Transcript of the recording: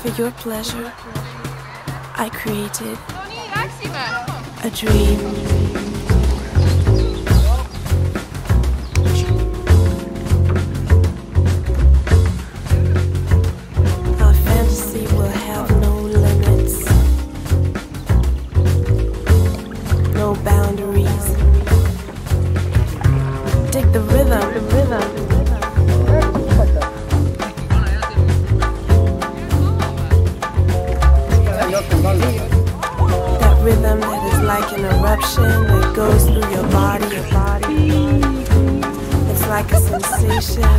For your pleasure, I created a dream. Our fantasy will have no limits, no boundaries. Dig the rhythm, That rhythm that is like an eruption that goes through your body. It's like a sensation.